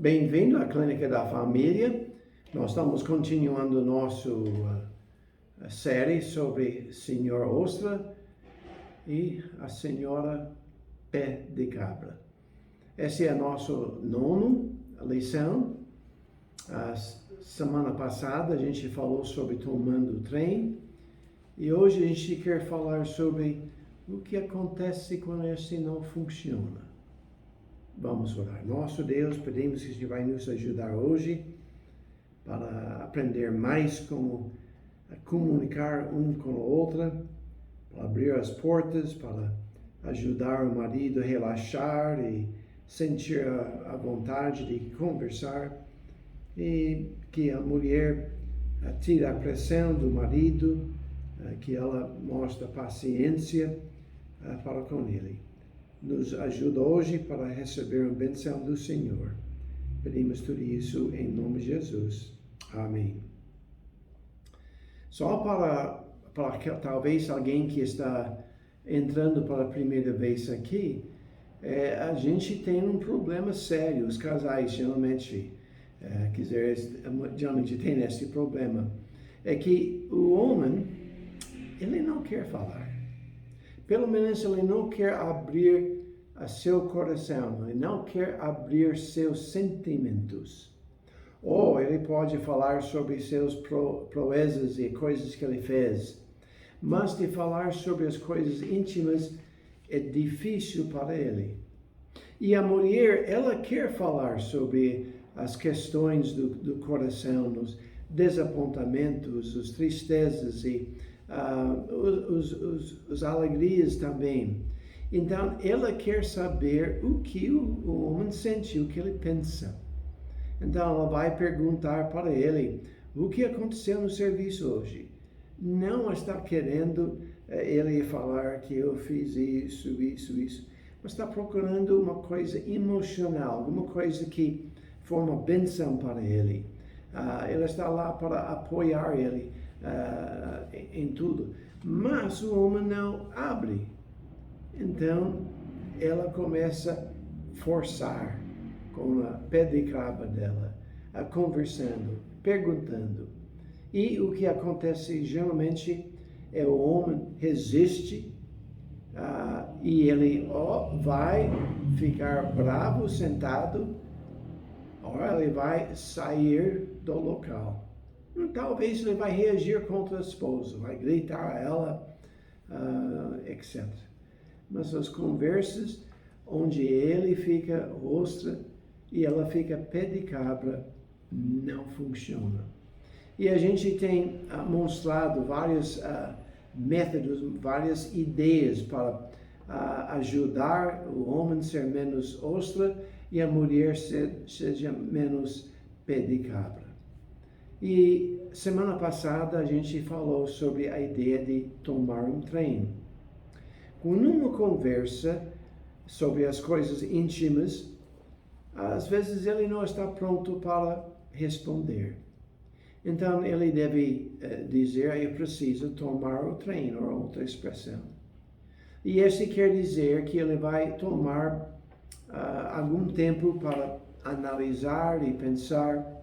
Bem-vindo à Clínica da Família. Nós estamos continuando nossa série sobre Senhor Ostra e a Senhora Pé de Cabra. Essa é a nossa nona lição. A semana passada a gente falou sobre tomando o trem e hoje a gente quer falar sobre o que acontece quando esse não funciona. Vamos orar. Nosso Deus, pedimos que você vai nos ajudar hoje para aprender mais como comunicar um com o outro, para abrir as portas, para ajudar o marido a relaxar e sentir a vontade de conversar, e que a mulher tire a pressão do marido, que ela mostre paciência para com ele. Nos ajuda hoje para receber a bênção do Senhor. Pedimos tudo isso em nome de Jesus. Amém. Só para talvez alguém que está entrando pela primeira vez aqui, a gente tem um problema sério. Os casais geralmente tem esse problema. É que o homem, ele não quer falar. Pelo menos ele não quer abrir seu coração, ele não quer abrir seus sentimentos. Ou ele pode falar sobre seus proezas e coisas que ele fez, mas de falar sobre as coisas íntimas é difícil para ele. E a mulher, ela quer falar sobre as questões do coração, os desapontamentos, as tristezas e as alegrias também. Então, ela quer saber o que o homem sente, o que ele pensa. Então, ela vai perguntar para ele o que aconteceu no serviço hoje. Não está querendo ele falar que eu fiz isso, mas está procurando uma coisa emocional, alguma coisa que for uma bênção para ele. Ela está lá para apoiar ele em tudo, mas o homem não abre. Então ela começa a forçar com a pé de cabra dela, conversando, perguntando. E o que acontece geralmente é o homem resiste e ele vai ficar bravo sentado, ou ele vai sair do local. Talvez ele vai reagir contra a esposa, vai gritar a ela, etc. Mas as conversas onde ele fica ostra e ela fica pé de cabra não funcionam. E a gente tem mostrado vários métodos, várias ideias para ajudar o homem a ser menos ostra e a mulher seja menos pé de cabra. E semana passada a gente falou sobre a ideia de tomar um trem. Quando uma conversa sobre as coisas íntimas, às vezes ele não está pronto para responder. Então ele deve dizer, eu preciso tomar o trem, ou outra expressão. E esse quer dizer que ele vai tomar algum tempo para analisar e pensar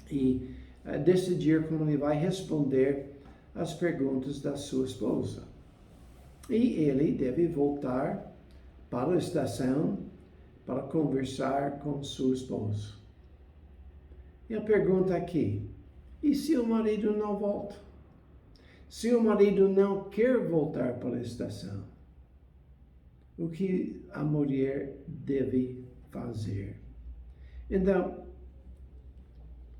e decidir como ele vai responder às perguntas da sua esposa. E ele deve voltar para a estação para conversar com sua esposa. E a pergunta aqui, e se o marido não volta? Se o marido não quer voltar para a estação, o que a mulher deve fazer? Então,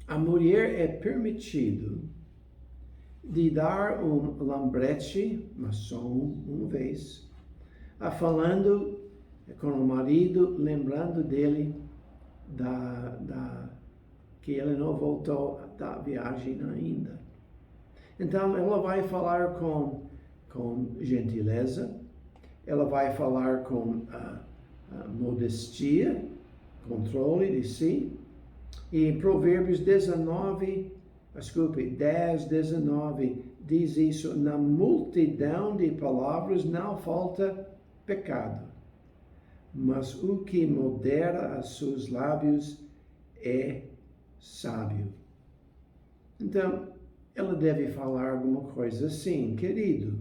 a mulher é permitido de dar um lambrete, mas só uma vez, falando com o marido, lembrando dele que ele não voltou da viagem ainda. Então, ela vai falar com gentileza, ela vai falar com modestia, controle de si. E Provérbios 10, 19 diz isso: na multidão de palavras não falta pecado, mas o que modera os seus lábios é sábio. Então, ela deve falar alguma coisa assim, querido.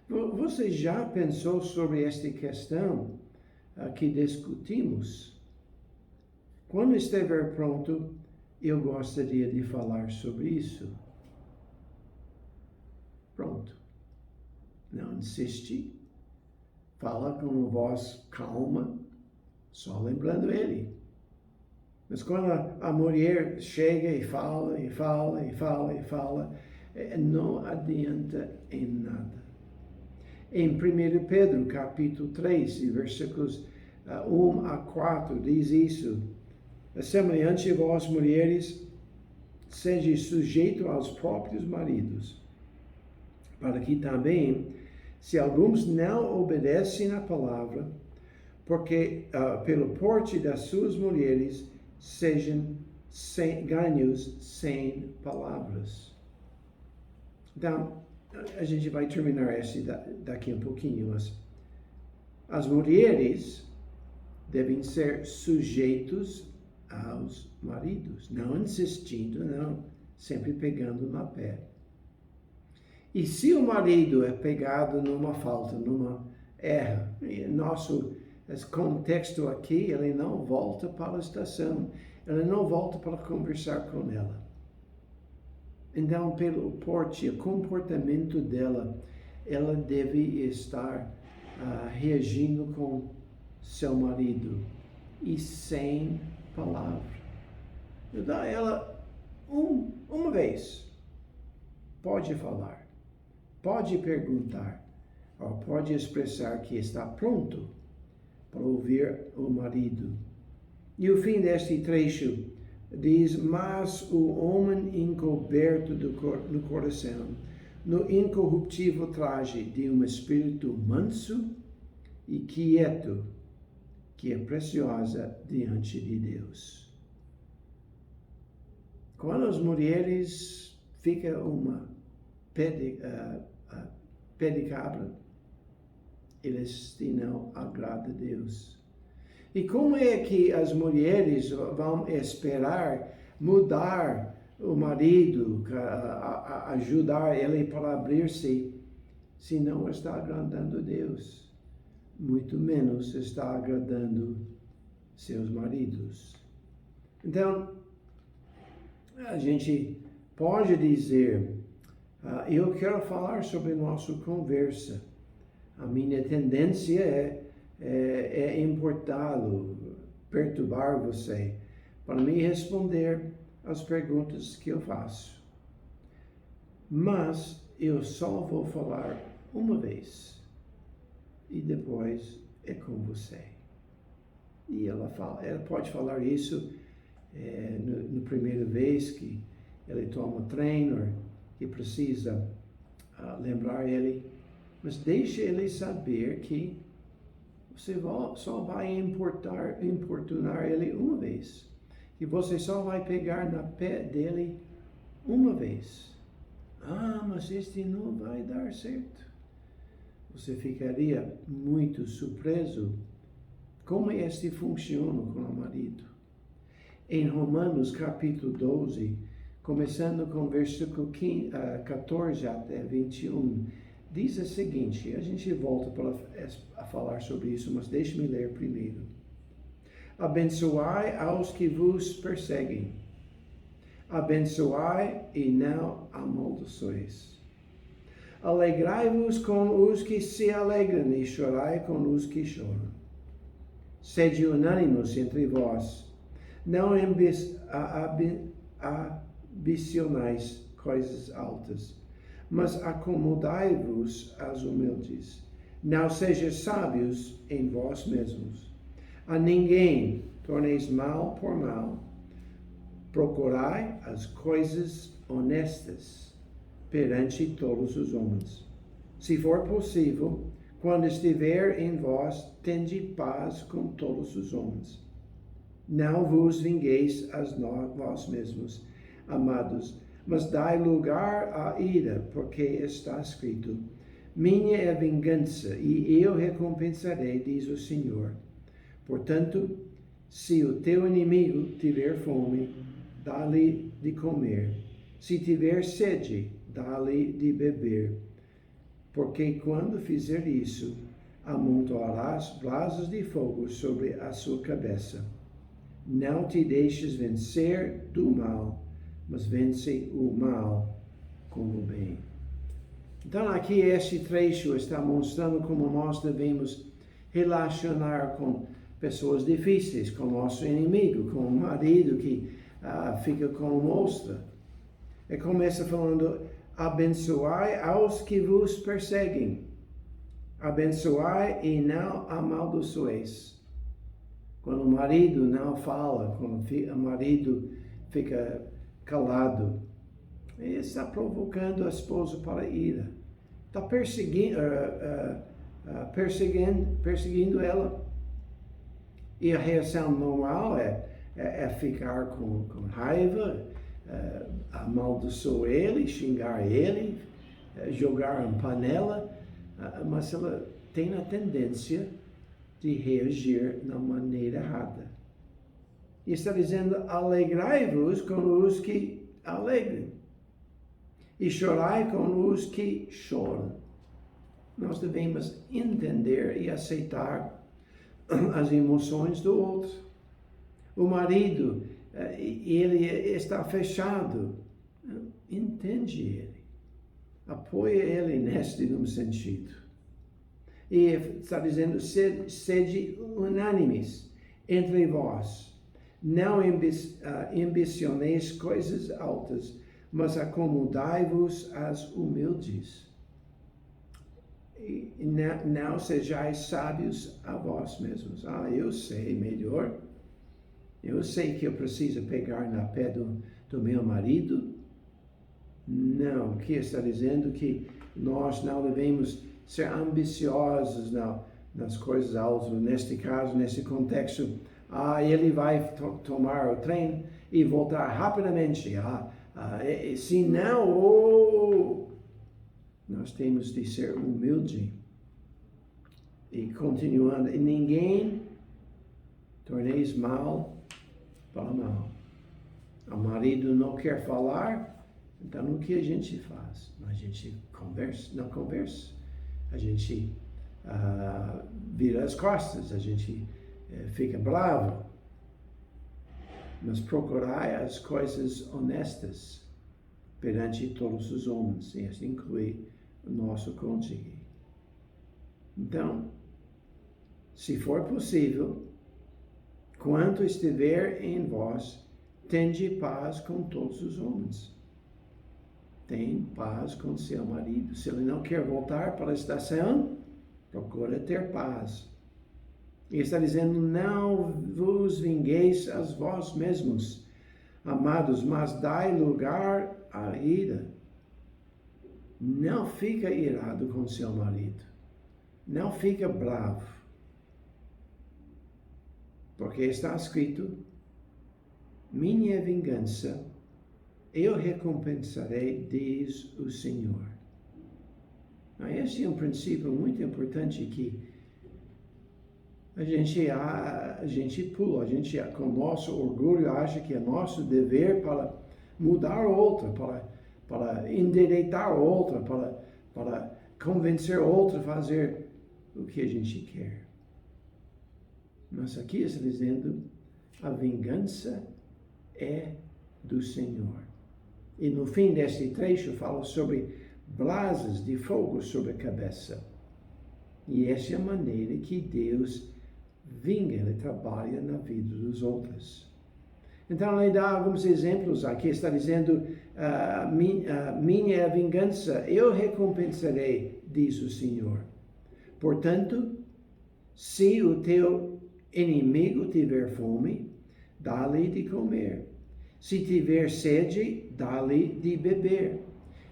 Você já pensou sobre esta questão que discutimos? Quando estiver pronto, eu gostaria de falar sobre isso. Pronto. Não insiste. Fala com voz calma, só lembrando ele. Mas quando a mulher chega e fala, não adianta em nada. Em 1 Pedro, capítulo 3, versículos 1 a 4, diz isso. Semelhante a vós, mulheres, seja sujeito aos próprios maridos, para que também, se alguns não obedecem à palavra, porque pelo porte das suas mulheres, sejam ganhos sem palavras. Então, a gente vai terminar esse daqui um pouquinho, mas as mulheres devem ser sujeitos aos maridos, não insistindo, não, sempre pegando na pé. E se o marido é pegado numa falta, numa erra, nosso contexto aqui, ele não volta para a estação, ele não volta para conversar com ela. Então, pelo porte, o comportamento dela, ela deve estar reagindo com seu marido e sem palavra. Então, ela, uma vez, pode falar, pode perguntar, ou pode expressar que está pronto para ouvir o marido. E o fim deste trecho diz: mas o homem encoberto no coração, no incorruptível traje de um espírito manso e quieto, que é preciosa diante de Deus. Quando as mulheres ficam uma pé de cabra, eles não agradam a Deus. E como é que as mulheres vão esperar mudar o marido, ajudar ele para abrir-se, se não está agradando a Deus? Muito menos está agradando seus maridos. Então, a gente pode dizer, eu quero falar sobre nossa conversa. A minha tendência é importá-lo, perturbar você, para me responder as perguntas que eu faço. Mas eu só vou falar uma vez e depois é com você. E ela pode falar isso na primeira vez que ele toma treino, que precisa lembrar ele, mas deixe ele saber que você só vai importunar ele uma vez. E você só vai pegar na pé dele uma vez. Mas este não vai dar certo. Você ficaria muito surpreso como este funciona com o marido. Em Romanos capítulo 12, começando com versículo 14 até 21, diz o seguinte, a gente volta a falar sobre isso, mas deixe-me ler primeiro. Abençoai aos que vos perseguem. Abençoai e não amaldiçoeis. Alegrai-vos com os que se alegram e chorai com os que choram. Sede unânimos entre vós. Não ambicionais coisas altas, mas acomodai-vos às humildes. Não sejais sábios em vós mesmos. A ninguém torneis mal por mal. Procurai as coisas honestas perante todos os homens. Se for possível, quando estiver em vós, tende paz com todos os homens. Não vos vingueis a vós mesmos, amados, mas dai lugar à ira, porque está escrito: minha é a vingança, e eu recompensarei, diz o Senhor. Portanto, se o teu inimigo tiver fome, dá-lhe de comer. Se tiver sede, dá-lhe de beber. Porque quando fizer isso, amontoarás brasas de fogo sobre a sua cabeça. Não te deixes vencer do mal, mas vence o mal com o bem. Então, aqui este trecho está mostrando como nós devemos relacionar com pessoas difíceis, com nosso inimigo, com o marido que fica com mostra. E começa falando: abençoai aos que vos perseguem. Abençoai e não amaldiçoeis. Quando o marido não fala, quando o marido fica calado, ele está provocando a esposa para ira. Está perseguindo ela. E a reação normal é ficar com raiva, amaldiçoar ele, xingar ele, jogar em panela, mas ela tem a tendência de reagir na maneira errada. E está dizendo: alegrai-vos com os que alegram, e chorai com os que choram. Nós devemos entender e aceitar as emoções do outro. O marido, ele está fechado. Entende ele. Apoia ele neste sentido. E está dizendo: sede unânimes entre vós. Não ambicioneis coisas altas, mas acomodai-vos às humildes. E não sejais sábios a vós mesmos. Eu sei melhor. Eu sei que eu preciso pegar na pé do meu marido. Não, aqui está dizendo que nós não devemos ser ambiciosos nas coisas altas. Neste caso, nesse contexto, ele vai tomar o trem e voltar rapidamente. Se não, nós temos de ser humildes. E continuando: ninguém torneis mal para mal. O marido não quer falar, então o que a gente faz? A gente não conversa. A gente vira as costas, a gente fica bravo. Mas procurai as coisas honestas perante todos os homens, e isso inclui o nosso cônjuge. Então, se for possível, quanto estiver em vós, tende paz com todos os homens. Tem paz com seu marido. Se ele não quer voltar para a estação, procura ter paz. E está dizendo: não vos vingueis a vós mesmos, amados, mas dai lugar à ira. Não fica irado com seu marido. Não fica bravo. Porque está escrito: minha vingança eu recompensarei, diz o Senhor. Esse é um princípio muito importante que a gente pula, com nosso orgulho acha que é nosso dever para mudar outra, para endireitar outra, para convencer outra a fazer o que a gente quer. Mas aqui está dizendo: a vingança é do Senhor. E no fim deste trecho fala sobre brasas de fogo sobre a cabeça. E essa é a maneira que Deus vinga, Ele trabalha na vida dos outros. Então, ele dá alguns exemplos aqui. Está dizendo: minha é a vingança, eu recompensarei, diz o Senhor. Portanto, se o teu inimigo tiver fome, dá-lhe de comer. Se tiver sede, dá-lhe de beber.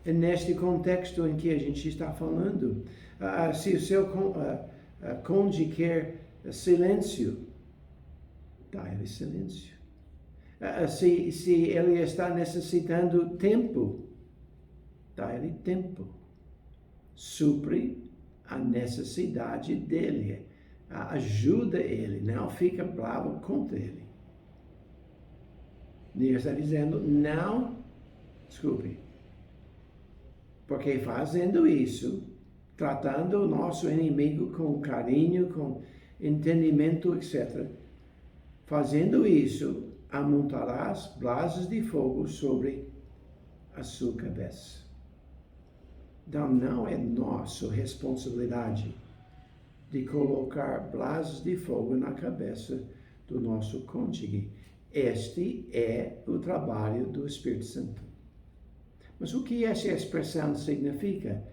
E neste contexto em que a gente está falando, se o seu cônjuge quer silêncio, dá-lhe silêncio. Se ele está necessitando tempo, dá-lhe tempo. Supre a necessidade dele. ajuda ele, não fica bravo contra ele. Deus está dizendo, não, desculpe, porque fazendo isso, tratando o nosso inimigo com carinho, com entendimento, etc., fazendo isso, amontarás brasas de fogo sobre a sua cabeça. Então, não é nossa responsabilidade de colocar brasas de fogo na cabeça do nosso cônjuge. Este é o trabalho do Espírito Santo. Mas o que essa expressão significa?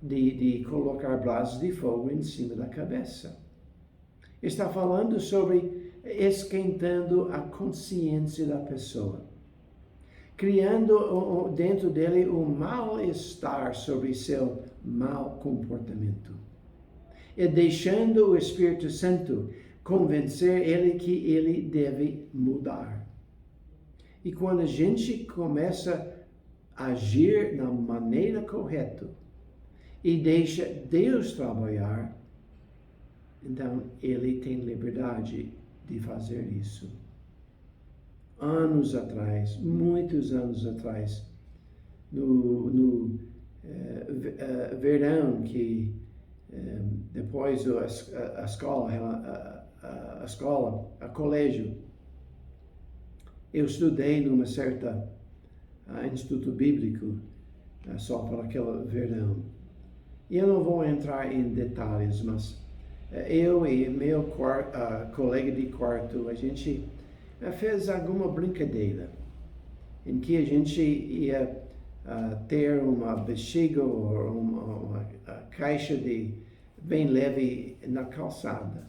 De colocar brasas de fogo em cima da cabeça. Está falando sobre esquentando a consciência da pessoa, criando dentro dele um mal-estar sobre seu mau comportamento e deixando o Espírito Santo convencer ele que ele deve mudar. E quando a gente começa a agir na maneira correta e deixa Deus trabalhar, então ele tem liberdade de fazer isso. Anos atrás, muitos anos atrás, no verão, que depois a escola, a colégio, eu estudei numa certa instituto bíblico só para aquele verão. E eu não vou entrar em detalhes, mas eu e meu colega de quarto, a gente fez alguma brincadeira em que a gente ia ter uma bexiga ou uma caixa bem leve na calçada.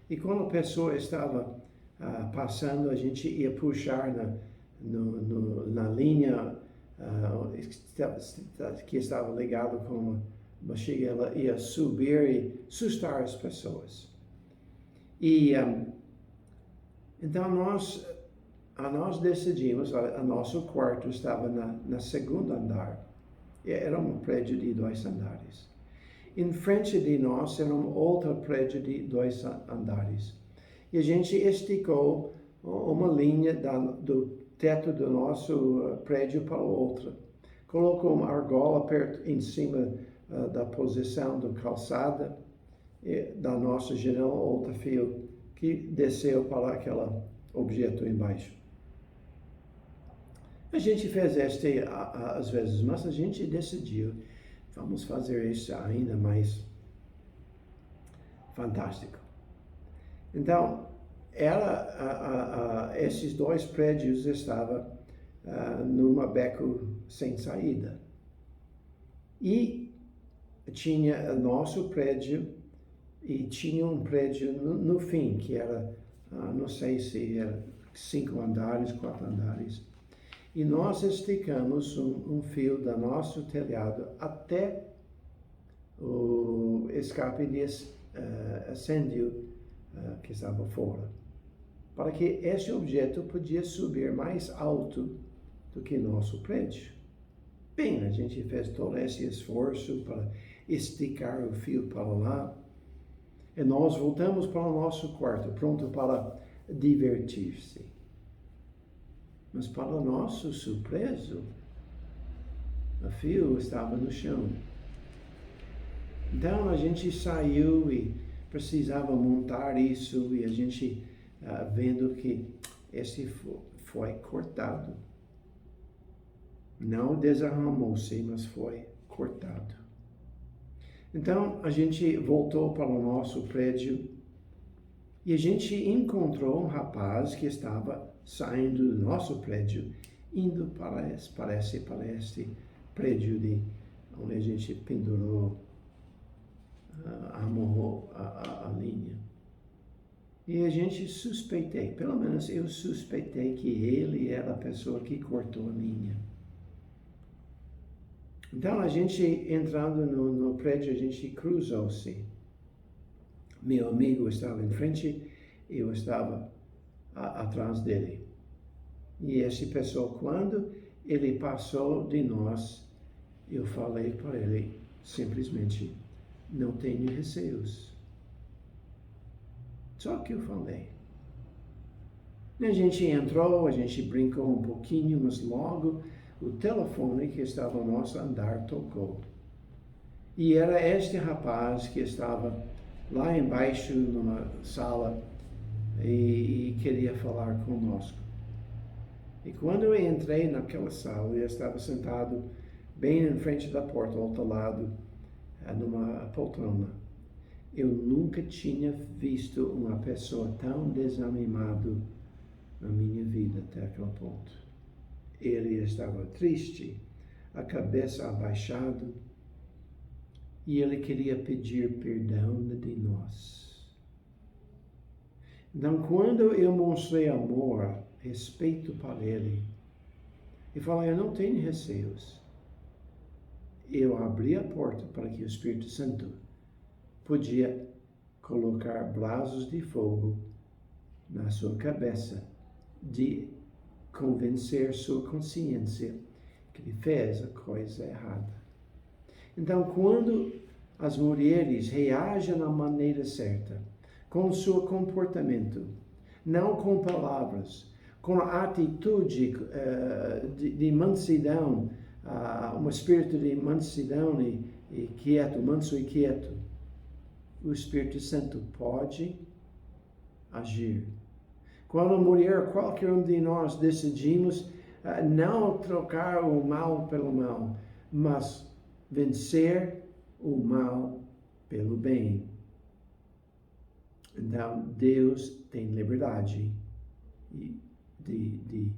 E quando a pessoa estava passando, a gente ia puxar na linha que estava ligado com a bexiga, ela ia subir e assustar as pessoas. E então nós decidimos, o nosso quarto estava na segundo andar. Era um prédio de 2 andares. Em frente de nós era um outro prédio de 2 andares. E a gente esticou uma linha do teto do nosso prédio para o outro. Colocou uma argola perto em cima da posição da calçada da nossa janela, outro fio que desceu para aquele objeto embaixo. A gente fez às vezes, mas a gente decidiu, vamos fazer isso ainda mais fantástico. Então, esses 2 prédios estavam numa beco sem saída. E tinha o nosso prédio e tinha um prédio no fim, que era, não sei se era 5 andares, 4 andares. E nós esticamos um fio do nosso telhado até o escape de incêndio que estava fora, para que esse objeto podia subir mais alto do que nosso prédio. Bem, a gente fez todo esse esforço para esticar o fio para lá, e nós voltamos para o nosso quarto, pronto para divertir-se. Mas para o nosso surpreso, o fio estava no chão. Então a gente saiu e precisava montar isso, e a gente vendo que esse foi cortado. Não desarmou-se, mas foi cortado. Então a gente voltou para o nosso prédio e a gente encontrou um rapaz que estava saindo do nosso prédio, indo para este prédio onde a gente pendurou, amarrou a linha. E a gente suspeitei, pelo menos eu suspeitei que ele era a pessoa que cortou a linha. Então a gente entrando no prédio, a gente cruzou-se. Meu amigo estava em frente, eu estava atrás dele. E essa pessoa, quando ele passou de nós, eu falei para ele simplesmente: não tenha receios. Só que eu falei. A gente entrou, a gente brincou um pouquinho, mas logo o telefone que estava no nosso andar tocou. E era este rapaz que estava lá embaixo numa sala e queria falar conosco. E quando eu entrei naquela sala, eu estava sentado bem em frente da porta, ao outro lado, numa poltrona. Eu nunca tinha visto uma pessoa tão desanimada na minha vida até aquele ponto. Ele estava triste, a cabeça abaixada, e ele queria pedir perdão de nós. Então, quando eu mostrei amor, respeito para ele, e falei, eu não tenho receios, eu abri a porta para que o Espírito Santo podia colocar brasos de fogo na sua cabeça, de convencer sua consciência que ele fez a coisa errada. Então, quando as mulheres reagem da maneira certa, com o seu comportamento, não com palavras, com a atitude de mansidão, um espírito de mansidão e quieto, manso e quieto, o Espírito Santo pode agir. Quando a mulher, qualquer um de nós decidimos não trocar o mal pelo mal, mas vencer o mal pelo bem. Então, Deus tem liberdade de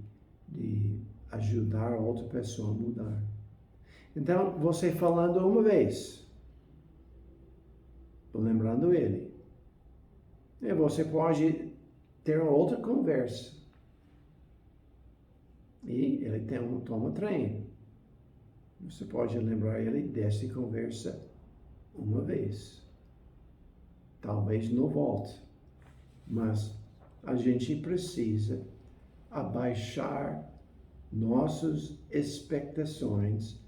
ajudar a outra pessoa a mudar. Então, você falando uma vez, lembrando ele, e você pode ter outra conversa. E ele toma trem. Você pode lembrar ele dessa conversa uma vez. Talvez não volte. Mas a gente precisa abaixar nossas expectações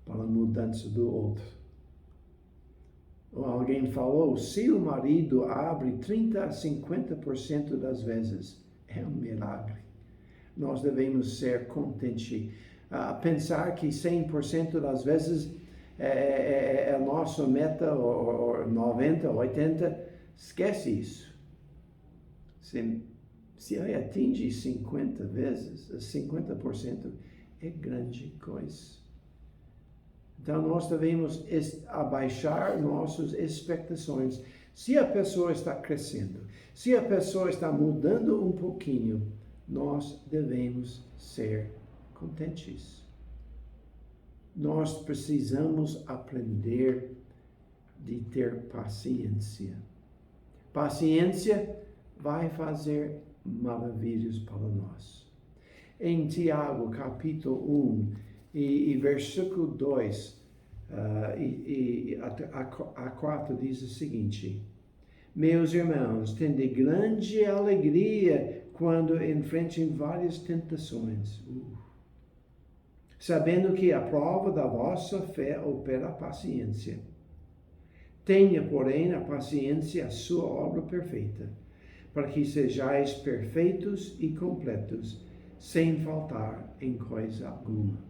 para a mudança do outro. Alguém falou, se o marido abre 30% a 50% das vezes, é um milagre. Nós devemos ser contentes. Pensar que 100% das vezes é a nossa meta, ou 90%, 80%, esquece isso. Se ele atinge 50 vezes, 50% é grande coisa. Então, nós devemos abaixar nossas expectações. Se a pessoa está crescendo, se a pessoa está mudando um pouquinho, nós devemos ser contentes. Nós precisamos aprender de ter paciência. Paciência vai fazer maravilhas para nós. Em Tiago, capítulo 1, e versículo 2 a 4 diz o seguinte: meus irmãos, tende grande alegria quando enfrentem várias tentações, sabendo que a prova da vossa fé opera a paciência. Tenha, porém, a paciência a sua obra perfeita, para que sejais perfeitos e completos, sem faltar em coisa alguma.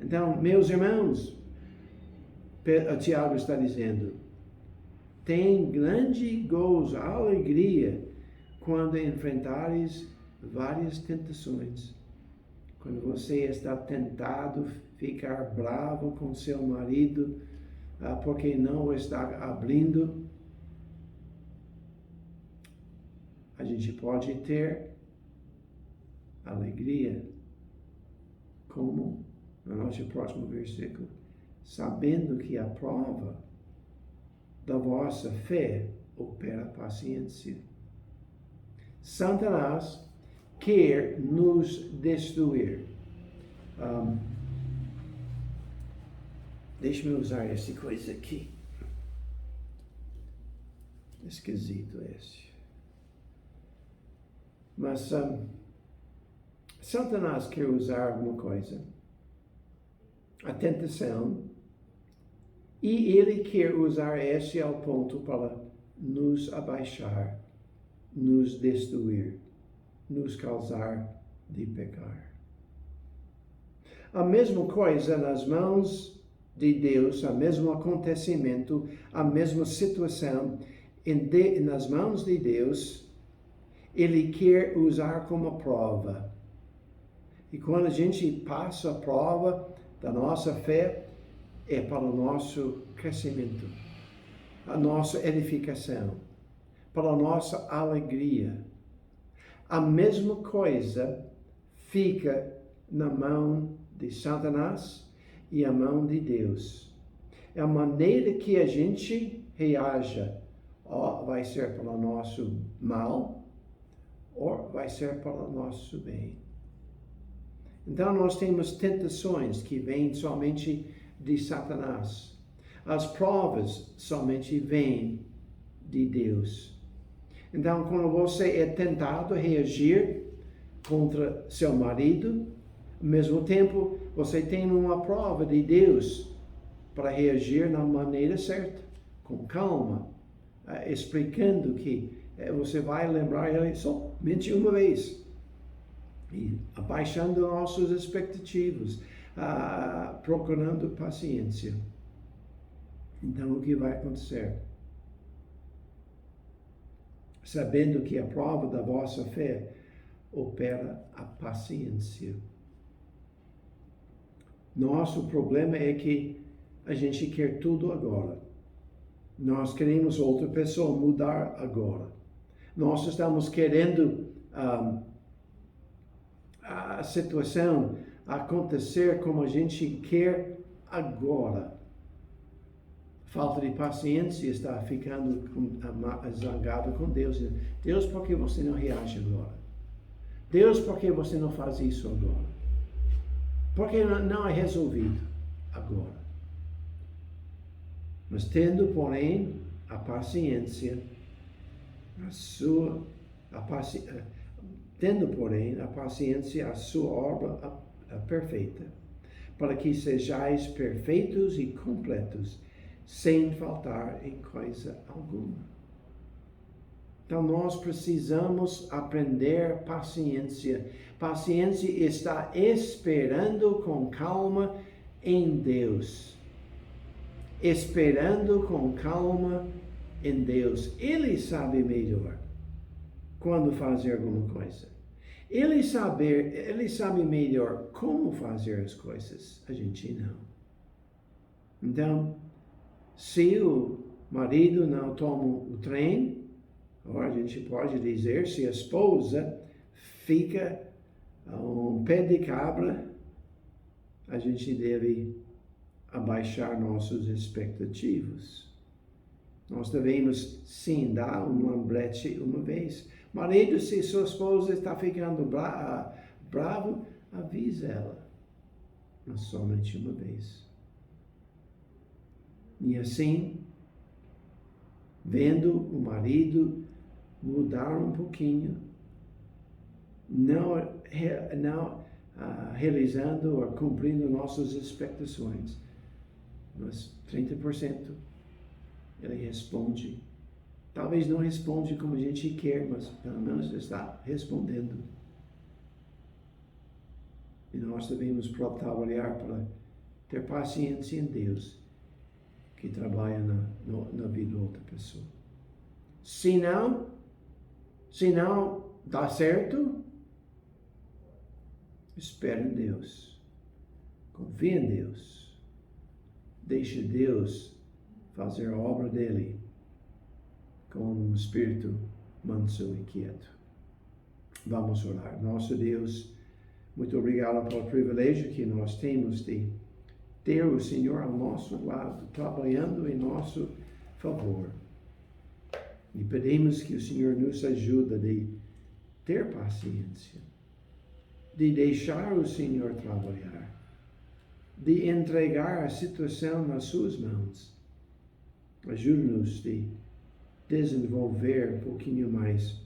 Então, meus irmãos, Tiago está dizendo, tem grande gozo, alegria, quando enfrentares várias tentações. Quando você está tentado ficar bravo com seu marido, porque não o está abrindo, a gente pode ter alegria, como no nosso próximo versículo, sabendo que a prova da vossa fé opera a paciência. Satanás quer nos destruir. Deixa-me usar essa coisa aqui. Esquisito esse. Mas Satanás quer usar alguma coisa, a tentação, e ele quer usar esse ao ponto para nos abaixar, nos destruir, nos causar de pecar. A mesma coisa nas mãos de Deus, o mesmo acontecimento, a mesma situação nas mãos de Deus, Ele quer usar como prova. E quando a gente passa a prova da nossa fé, é para o nosso crescimento, a nossa edificação, para a nossa alegria. A mesma coisa fica na mão de Satanás e a mão de Deus. É a maneira que a gente reaja, ou vai ser para o nosso mal, ou vai ser para o nosso bem. Então nós temos tentações que vêm somente de Satanás. As provas somente vêm de Deus. Então, quando você é tentado a reagir contra seu marido, ao mesmo tempo, você tem uma prova de Deus para reagir na maneira certa, com calma, explicando que você vai lembrar ele somente uma vez, e abaixando nossas expectativas, procurando paciência. Então, o que vai acontecer? Sabendo que a prova da vossa fé opera a paciência. Nosso problema é que a gente quer tudo agora. Nós queremos outra pessoa mudar agora. Nós estamos querendo a situação acontecer como a gente quer agora. Falta de paciência, está ficando zangado com Deus. Deus, por que você não reage agora? Deus, por que você não faz isso agora? Porque não é resolvido agora. Mas tendo, porém, a paciência, tendo, porém, a paciência, a sua obra perfeita, para que sejais perfeitos e completos, sem faltar em coisa alguma. Então, nós precisamos aprender paciência. Paciência está esperando com calma em Deus. Esperando com calma em Deus. Ele sabe melhor quando fazer alguma coisa. Ele sabe melhor como fazer as coisas. A gente não. Então, se o marido não toma o trem, ou a gente pode dizer, se a esposa fica um pé de cabra, a gente deve abaixar nossas expectativas. Nós devemos, sim, dar um lembrete uma vez. Marido, se sua esposa está ficando bravo, avise ela. Mas somente uma vez. E assim, vendo o marido mudar um pouquinho, não realizando ou cumprindo nossas expectações, mas 30% ele responde. Talvez não responde como a gente quer, mas pelo menos está respondendo. E nós devemos trabalhar para ter paciência em Deus, que trabalha na vida de outra pessoa. Se não dá certo, espere em Deus. Confie em Deus. Deixe Deus fazer a obra dele com um espírito manso e quieto. Vamos orar. Nosso Deus, muito obrigado pelo privilégio que nós temos de ter o Senhor ao nosso lado, trabalhando em nosso favor. E pedimos que o Senhor nos ajude de ter paciência, de deixar o Senhor trabalhar, de entregar a situação nas suas mãos. Ajude-nos de desenvolver um pouquinho mais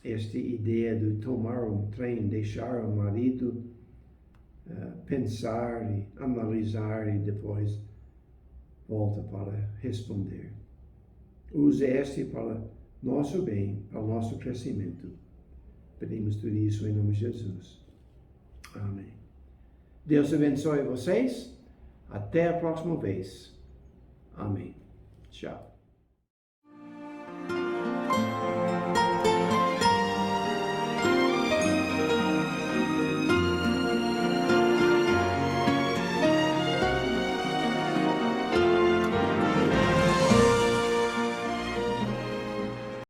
esta ideia de tomar um trem, deixar o marido pensar e analisar e depois volta para responder. use este para nosso bem, para o nosso crescimento. Pedimos tudo isso em nome de Jesus. Amém. Deus abençoe vocês. Até a próxima vez. Amém. Tchau.